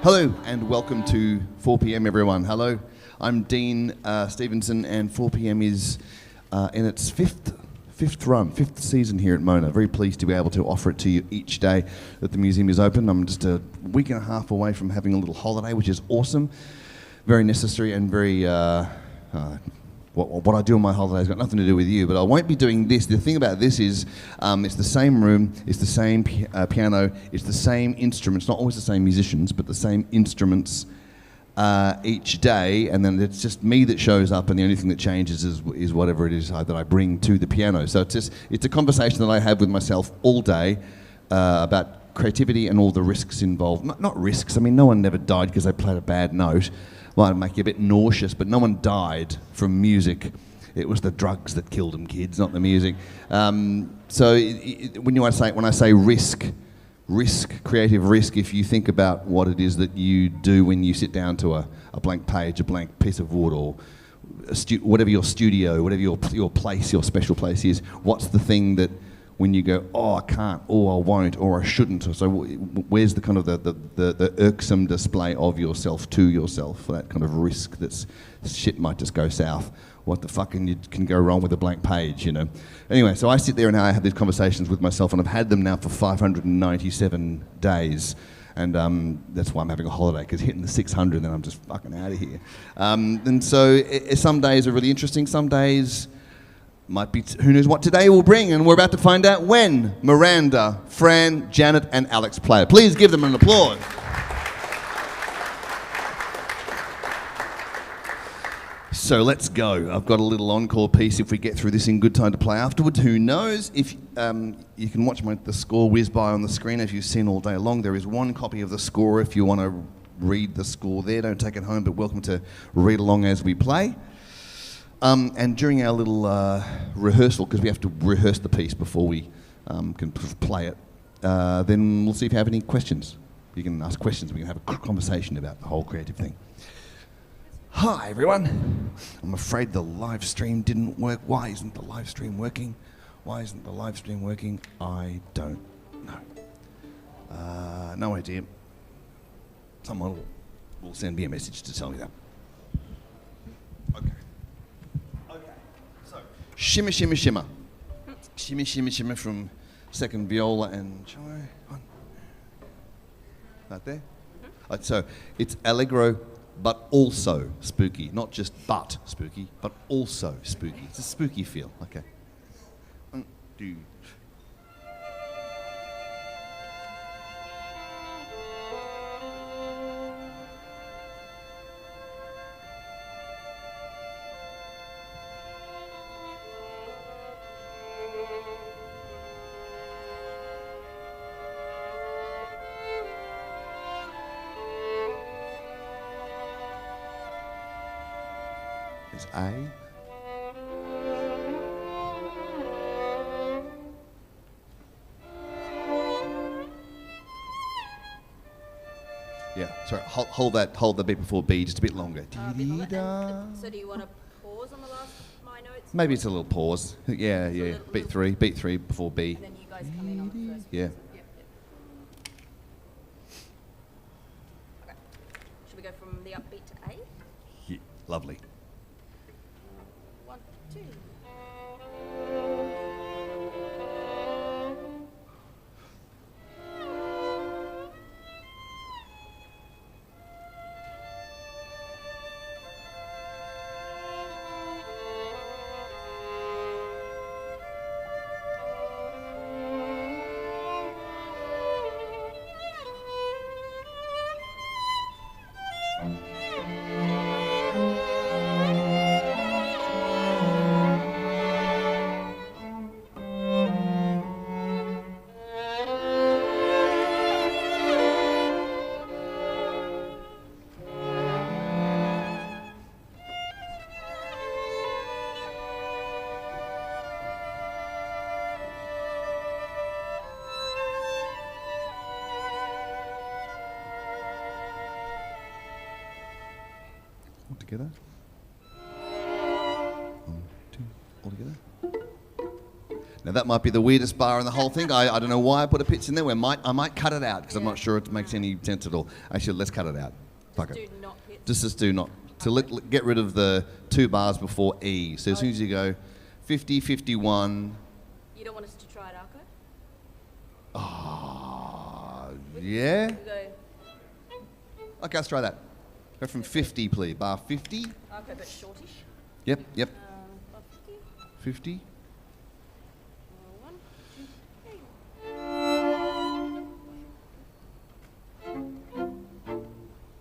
Hello and welcome to 4 p.m. everyone. Hello, I'm Dean Stevenson, and 4 p.m. is in its fifth season here at Mona. Very pleased to be able to offer it to you each day that the museum is open. I'm just a week and a half away from having a little holiday, which is awesome, very necessary, and very what I do on my holiday has got nothing to do with you, but I won't be doing this. The thing about this is it's the same room, it's the same piano, it's the same instruments, not always the same musicians, but the same instruments each day, and then it's just me that shows up, and the only thing that changes is whatever it is that I bring to the piano. So it's a conversation that I have with myself all day about creativity and all the risks involved. Not risks, I mean, no one never died because they played a bad note. Might make you a bit nauseous, but no one died from music. It was the drugs that killed them, kids, not the music. So when I say risk, creative risk, if you think about what it is that you do when you sit down to a blank page, a blank piece of wood, or whatever your studio, whatever your place, your special place is, what's the thing that when you go, oh, I can't, or I won't, or I shouldn't? So where's the kind of the irksome display of yourself to yourself for that kind of risk that's shit might just go south? What the fuck can go wrong with a blank page, you know? Anyway, so I sit there and I have these conversations with myself, and I've had them now for 597 days. And that's why I'm having a holiday, because hitting the 600, then I'm just fucking out of here. And so some days are really interesting, some days might be, who knows what today will bring, and we're about to find out when. Miranda, Fran, Janet, and Alex play it. Please give them an applause. So let's go. I've got a little encore piece if we get through this in good time to play afterwards. Who knows? If you can watch the score whiz by on the screen, as you've seen all day long. There is one copy of the score if you want to read the score there. Don't take it home, but welcome to read along as we play. And during our little rehearsal, because we have to rehearse the piece before we can play it, then we'll see if you have any questions. You can ask questions. We can have a conversation about the whole creative thing. Hi, everyone. I'm afraid the live stream didn't work. Why isn't the live stream working? Why isn't the live stream working? I don't know. No idea. Someone will send me a message to tell me that. Okay. Shimmer, shimmer, shimmer. Shimmy, shimmy, shimmer from second viola and cello. Right there? Mm-hmm. So it's allegro, but also spooky. Not just but spooky, but also spooky. It's a spooky feel. Okay. 1, 2. Is A. Yeah, sorry, hold the beat before B just a bit longer. So do you want to pause on the last my notes? Maybe it's a little pause. Yeah. Beat three before B. And then you guys come in on the first. Yeah. Yep. Okay. Should we go from the upbeat to A? Yeah, lovely. 1, 2. All together. 1, 2, all together. Now that might be the weirdest bar in the whole thing. I don't know why I put a pitch in there. I might cut it out because I'm not sure it makes any sense at all. Actually, let's cut it out. Fuck it. Do not hit. Just do not. To get rid of the 2 bars before E. So as soon as you go 50, 51. You don't want us to try it, Arco? Yeah? We go, Okay, let's try that. Go from 50, please. Bar 50. Arco, but shortish. Yep. Bar 50. 50. 1, 2, 3.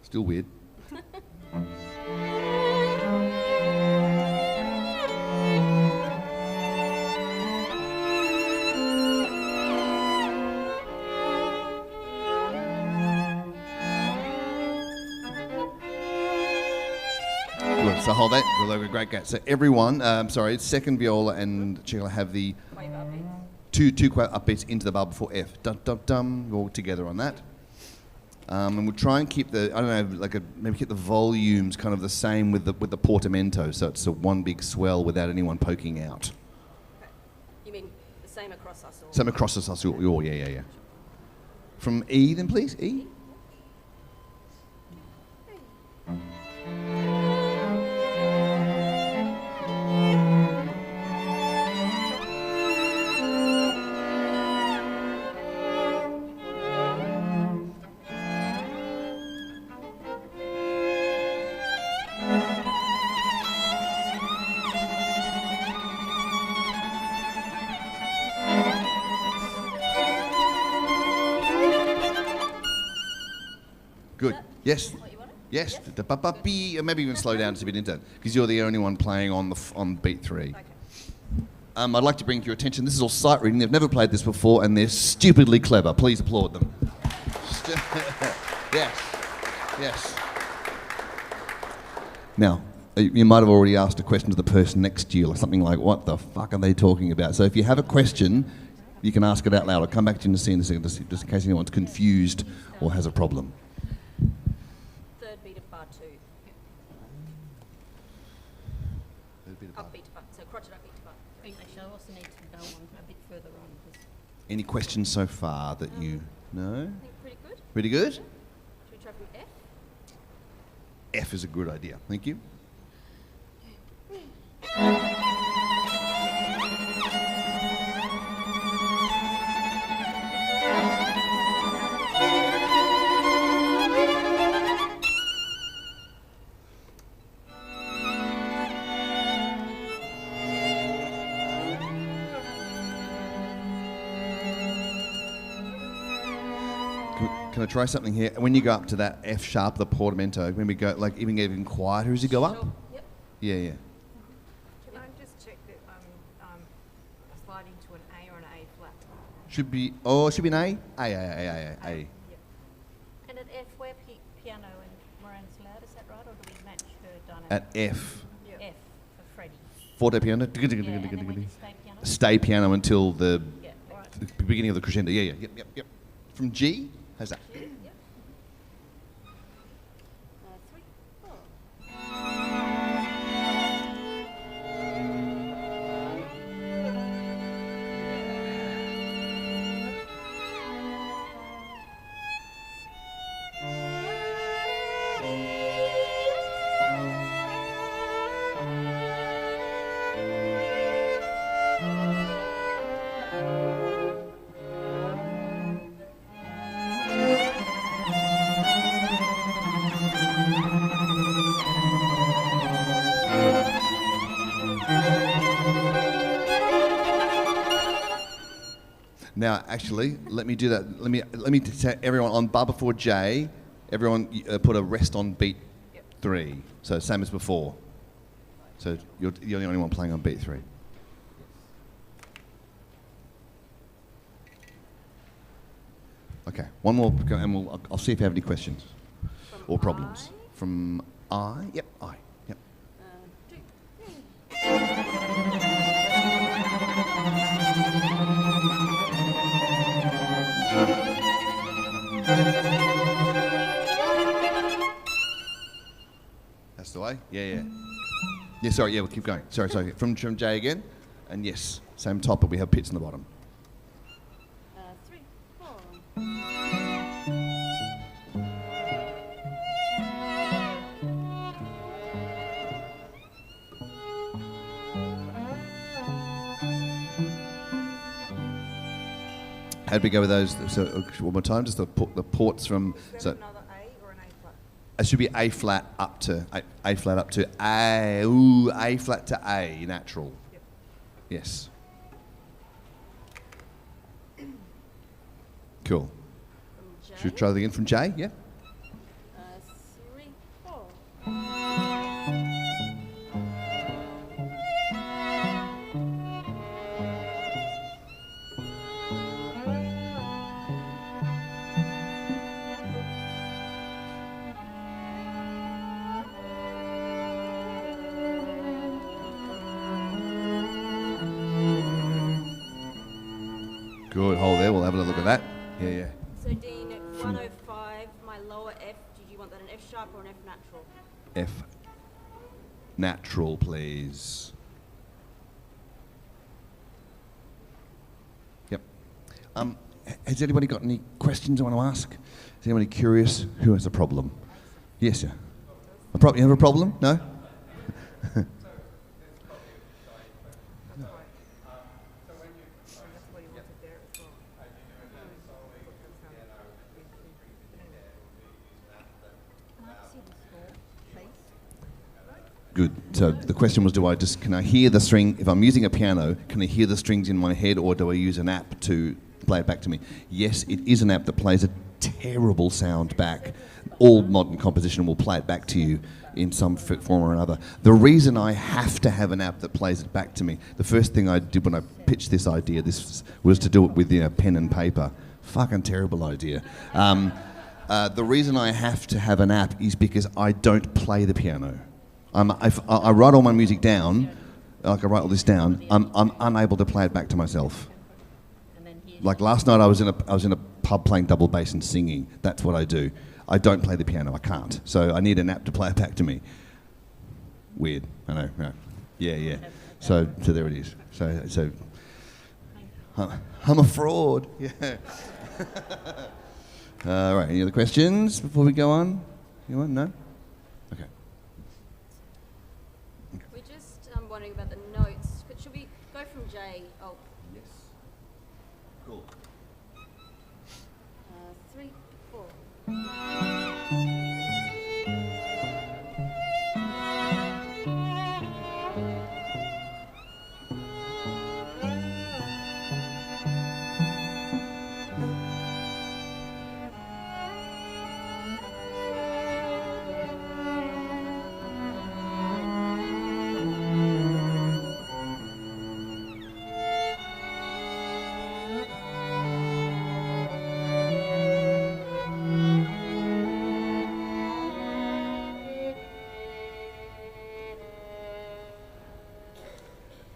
Still weird. Good. So hold that. We'll have a great gap. So everyone, second viola and cello have the Wave upbeats. two upbeats into the bar before F. Dum dum dum. We're all together on that. And we'll try and keep maybe keep the volumes kind of the same with the portamento, so it's a one big swell without anyone poking out. Okay. You mean the same across us all? Same across us, yeah. From E then, please. E. Good. Yes. What you wanted? Yes. Da-ba-ba-bee. Maybe even slow down just a bit into it, because you're the only one playing on beat 3. Okay. I'd like to bring to your attention, this is all sight reading. They've never played this before, and they're stupidly clever. Please applaud them. Yes. Now, you might have already asked a question to the person next to you, or something like, what the fuck are they talking about? So if you have a question, you can ask it out loud. I'll come back to you in a second, just in case anyone's confused or has a problem. Third beat of bar 2. Upbeat to bar. So crotchet upbeat to bar 3. Actually, I also need to go on a bit further on. Any questions so far that you know? I think pretty good. Pretty good? Should we try from F? F is a good idea. Thank you. Can I try something here? When you go up to that F sharp, the portamento, when we go, like, even quieter as you go up? Sure. Yep. Yeah. Can I just check that I'm sliding to an A or an A flat? Should be an A? A. Yep. And at F, we're piano and Moran's loud, is that right? Or do we match her dynamic? At F. Yep. F for Freddie. Forte piano. Yeah, and then we just stay piano. Stay piano until the Yeah, all right. the beginning of the crescendo. Yeah. Yep. From G? How's that? Yep. 3, 4. Now, actually, let me do that. Let me tell everyone on bar before J. Everyone put a rest on beat 3. So same as before. So you're the only one playing on beat 3. Okay, one more, and I'll see if you have any questions or problems. I? From I. Yep, I. Yep. 2, 3. That's the way? Yeah. Yeah, sorry, we'll keep going. Sorry. From J again. And yes. Same top, but we have pits in the bottom. 3, 4. How'd we go with those? So one more time, just the ports from. Is So that another A or an A flat? it should be A flat up to A flat up to A. Ooh, A flat to A, natural. Yep. Yes. Cool. From J. Should we try that again from J? Yeah. 3, 4. Good. Hold there. We'll have a look at that. Yeah, yeah. So Dean, at 105, my lower F, did you want that an F sharp or an F natural? F natural, please. Yep. Has anybody got any questions I want to ask? Is anybody curious? Who has a problem? Yes, sir. You have a problem? No? That's what he wanted there as well. Can I see the score, please? Good. So the question was, can I hear the string? If I'm using a piano, can I hear the strings in my head, or do I use an app to play it back to me? Yes, it is an app that plays a terrible sound back. All modern composition will play it back to you in some form or another. The reason I have to have an app that plays it back to me, the first thing I did when I pitched this idea, was to do it with pen and paper. Fucking terrible idea. The reason I have to have an app is because I don't play the piano. I write all my music down, like I write all this down, I'm unable to play it back to myself. And then here's Like last night I was in a pub playing double bass and singing. That's what I do. I don't play the piano, I can't. So I need an app to play it back to me. Weird, I know. Yeah. So there it is. So I'm a fraud. Yeah. All right, any other questions before we go on? Anyone? No? Okay. We're just wondering about the notes. Should we go from J? Oh, Yes. Cool. 3, 4.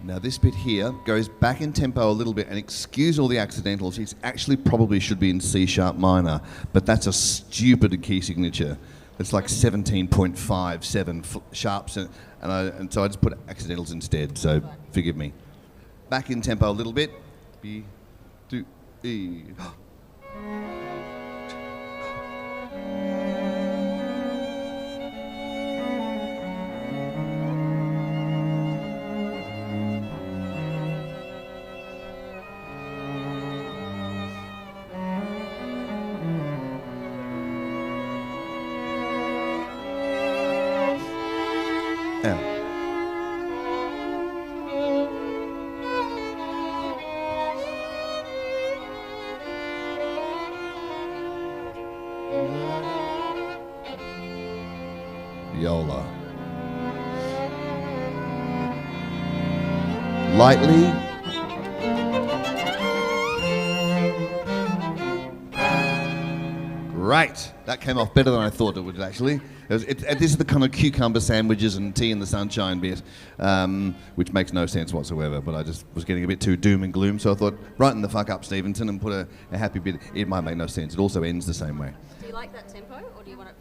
Now this bit here goes back in tempo a little bit, and excuse all the accidentals, it actually probably should be in C sharp minor, but that's a stupid key signature. It's like 17.57 sharps, and so I just put accidentals instead, so forgive me. Back in tempo a little bit. B, do, E. Viola. Lightly. Great. That came off better than I thought it would, actually. This is the kind of cucumber sandwiches and tea in the sunshine bit, which makes no sense whatsoever, but I just was getting a bit too doom and gloom, so I thought, brighten the fuck up, Stevenson, and put a happy bit. It might make no sense. It also ends the same way. Do you like that tempo, or do you want it?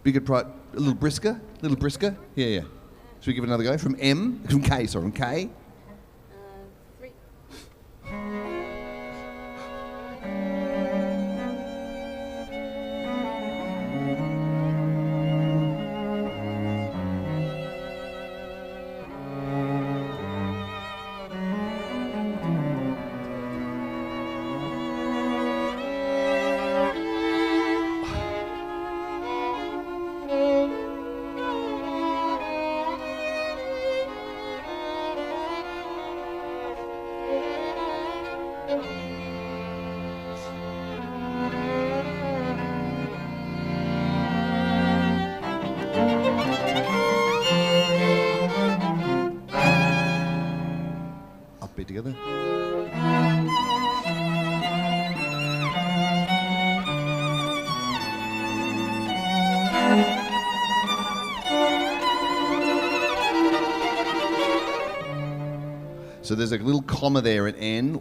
We could try it a little brisker? Yeah. Should we give it another go? From K. upbeat together. So there's a little comma there at N.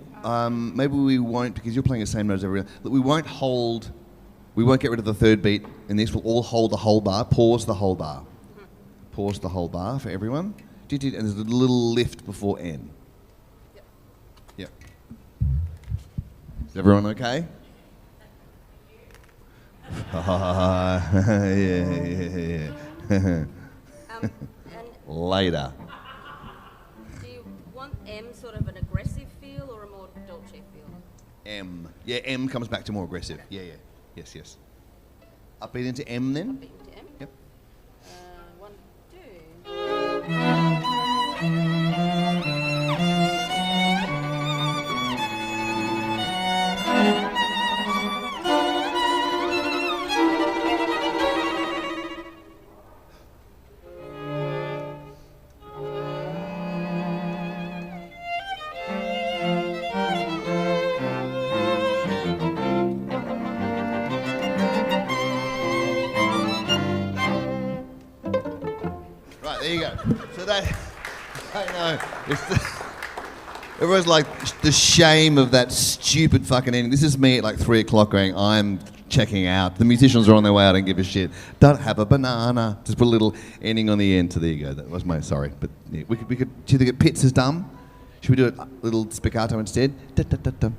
Maybe we won't, because you're playing the same notes every. We won't get rid of the third beat in this. We'll all hold the whole bar. Pause the whole bar. Pause the whole bar for everyone. And there's a little lift before N. Yep. Is everyone okay? Yeah. And Later. do you want M sort of an aggressive feel or a more dolce feel? M. Yeah, M comes back to more aggressive. Yeah. Yes. Upbeat into M then? Beat into M. Yep. 1, 2. Right, there you go. So that, I know, everyone's like, the shame of that stupid fucking ending. This is me at like 3 o'clock going, I'm checking out. The musicians are on their way, I don't give a shit. Don't have a banana. Just put a little ending on the end. So there you go. That was my, sorry. But yeah, we could, do you think Pitts is dumb? Should we do a little spiccato instead? Da, da, da, da.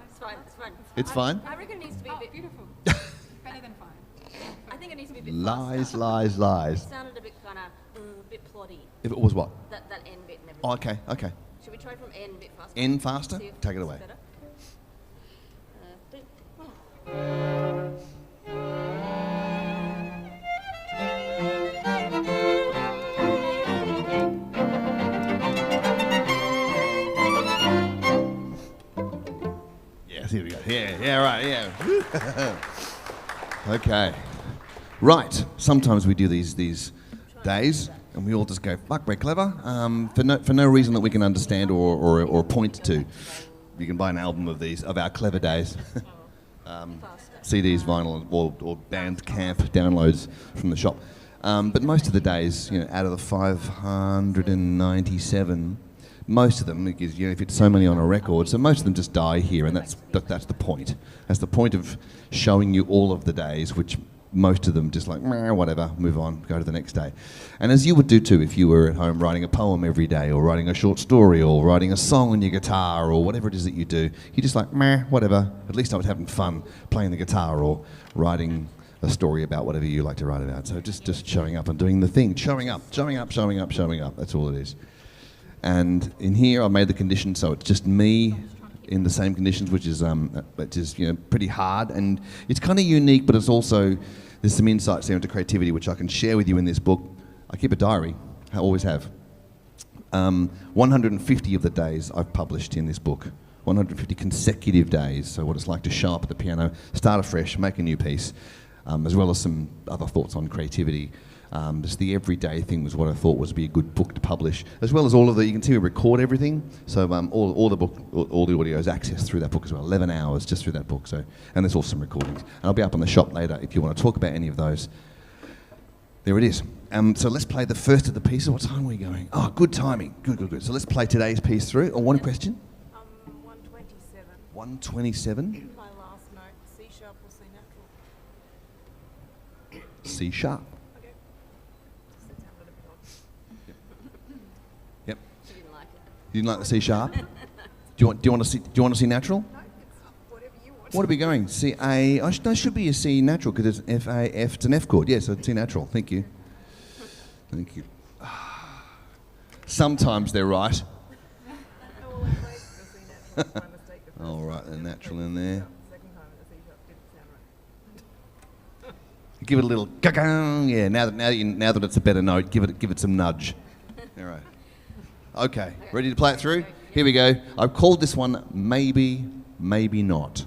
It's fine. It's fine? I reckon it needs to be a bit. Beautiful. Better than fine. I think it needs to be a bit Lies, faster. lies, lies. It sounded a bit kind of a bit ploddy. If it was what? That N bit and everything. Oh, okay. Should we try from N a bit faster? N faster? See if Take it it's away. better? Yes, here we go. Yeah, right, yeah. Okay. Right. Sometimes we do these days, and we all just go, fuck, we're clever, for no reason that we can understand or point to. You can buy an album of these, of our clever days. CDs, vinyl, or Bandcamp downloads from the shop. But most of the days, out of the 597, most of them, because you fit so many on a record, so most of them just die here, and that's the point. That's the point of showing you all of the days, which most of them just like, meh, whatever, move on, go to the next day. And as you would do too if you were at home writing a poem every day, or writing a short story, or writing a song on your guitar, or whatever it is that you do, you're just like, meh, whatever. At least I was having fun playing the guitar or writing a story about whatever you like to write about. So just showing up and doing the thing. Showing up. That's all it is. And in here I made the condition so it's just me in the same conditions, which is pretty hard, and it's kind of unique, but it's also, there's some insights there into creativity which I can share with you in this book. I keep a diary, I always have. 150 of the days I've published in this book, 150 consecutive days, so what it's like to show up at the piano, start afresh, make a new piece, as well as some other thoughts on creativity. Just the everyday thing was what I thought was be a good book to publish, as well as all of the, you can see we record everything, so all the book, all the audio is accessed through that book as well, 11 hours just through that book, so, and there's also some recordings. And I'll be up on the shop later if you want to talk about any of those. There it is. So let's play the first of the pieces. What time are we going? Oh, good timing. Good. So let's play today's piece through. Or one question? 127. 127. My last note, C sharp or C natural. C sharp. Okay. Just that sounded a bit odd. Yep. She didn't like it. You didn't like the C sharp? Do you want to see natural? No, it's whatever you want. What are we going? C A. No, it should be a C natural because it's F A F. It's an F chord. Yes, so C natural. Thank you. Thank you. Sometimes they're right. Oh, well, I played the C natural. My mistake. The first All right, time. the Then I natural played in the C there. sharp the second time and the C sharp didn't sound right. Give it a little ga-gang. Yeah. Now that it's a better note, give it some nudge. All right. Okay. Ready to play it through? Here we go. I've called this one Maybe, Maybe Not.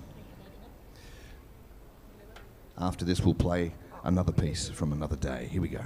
After this, we'll play another piece from another day. Here we go.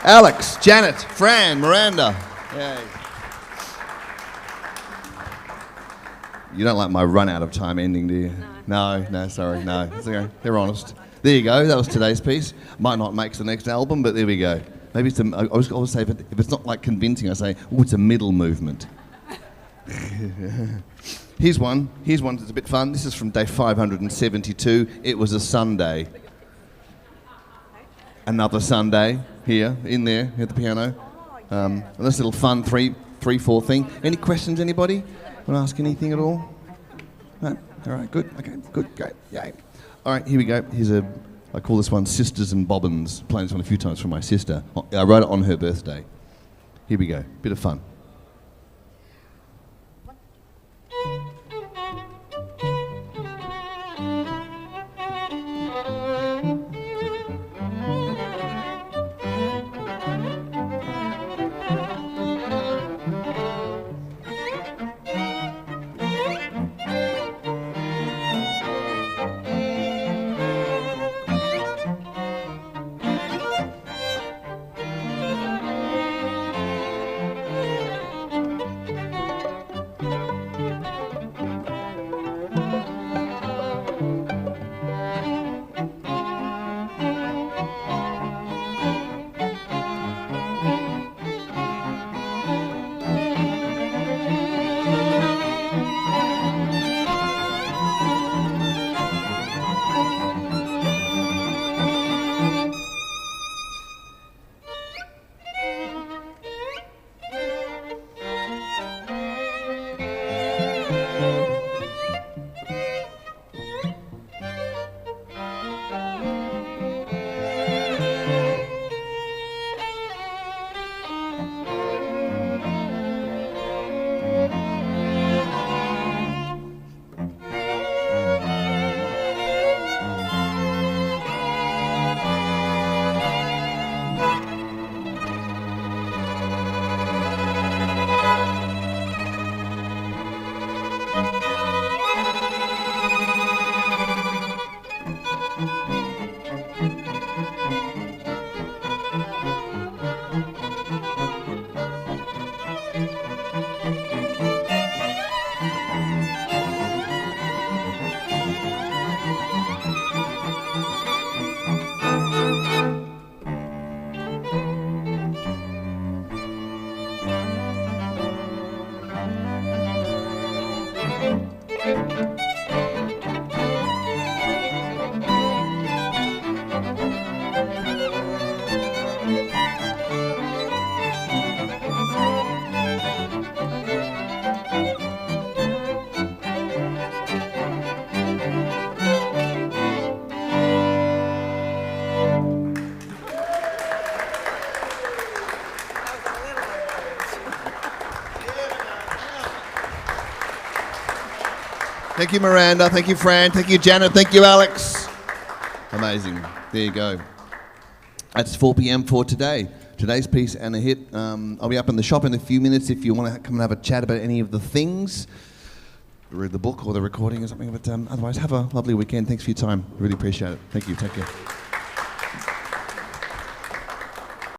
Alex, Janet, Fran, Miranda. Yay. You don't like my run out of time ending, do you? No, sorry, no. It's okay. They're honest. There you go. That was today's piece. Might not make the next album, but there we go. Maybe it's I always say, if it's not like convincing, I say, oh, it's a middle movement. Here's one that's a bit fun. This is from day 572. It was a Sunday. Another Sunday here, in there, at the piano. And this little fun 3/4 thing. Any questions, anybody? Want to ask anything at all? No? All right, good. Okay, good, great, yay. All right, here we go. I call this one Sisters and Bobbins. Playing this one a few times for my sister. I wrote it on her birthday. Here we go. Bit of fun. Thank you, Miranda. Thank you, Fran. Thank you, Janet. Thank you, Alex. Amazing. There you go. That's 4 p.m. for today. Today's piece and a hit. I'll be up in the shop in a few minutes if you want to come and have a chat about any of the things. Read the book or the recording or something. But otherwise, have a lovely weekend. Thanks for your time. Really appreciate it. Thank you. Take care.